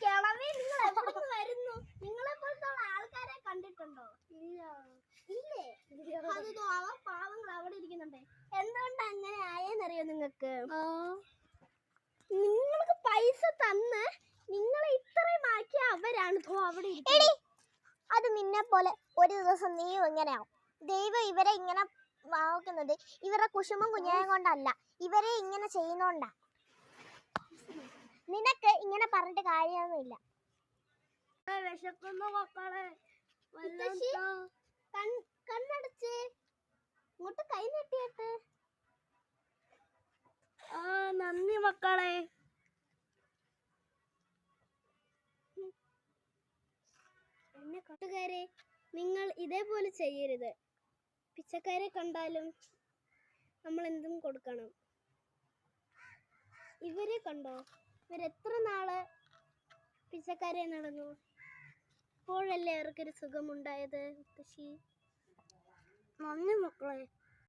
കിളവി, നിങ്ങൾ എവിടുന്ന് വരുന്നു? നിങ്ങളെ പോലത്തെ ആൾക്കാരെ കണ്ടിട്ടുണ്ടോ? ഇല്ലേ? അത് പാവങ്ങൾ അവിടെ ഇരിക്കുന്നുണ്ടേ. എന്തുകൊണ്ടാ അങ്ങനെ ആയെന്നറിയോ നിങ്ങൾക്ക്? നിങ്ങൾക്ക് പൈസ തന്ന് നിങ്ങളെ ഇത്രയും ആക്കിയ അവരാണ് അവിടെ ഇരിക്കുന്നത്. അത് നിന്നെ പോലെ ഒരു ദിവസം നീയും ഇങ്ങനെയാവും. ദൈവം ഇവരെ ഇങ്ങനെ ആക്കുന്നത് ഇവരുടെ കുശുമ്പും കുഞ്ഞായം കൊണ്ടല്ല, ഇവരെ ഇങ്ങനെ ചെയ്യുന്നോണ്ടാ. നിനക്ക് ഇങ്ങനെ പറഞ്ഞിട്ട് കാര്യമൊന്നുമില്ല. വിശക്കുന്നു മക്കളെ, കണ്ണടച്ച് ഇങ്ങോട്ട് കൈ നീട്ടിയിട്ട്. നന്ദി മക്കളെ. എന്നെ കൂട്ടുകാരെ, നിങ്ങൾ ഇതേപോലെ ചെയ്യരുത്. പിച്ചക്കാരെ കണ്ടാലും നമ്മൾ എന്തും കൊടുക്കണം. ഇവരെ കണ്ടോ? ഇവരെത്ര നാള് പിച്ചക്കാരെ നടന്നു. ഇപ്പോഴല്ലേ അവർക്കൊരു സുഖമുണ്ടായത്. മുത്തശ്ശി, നന്ദി മക്കളെ.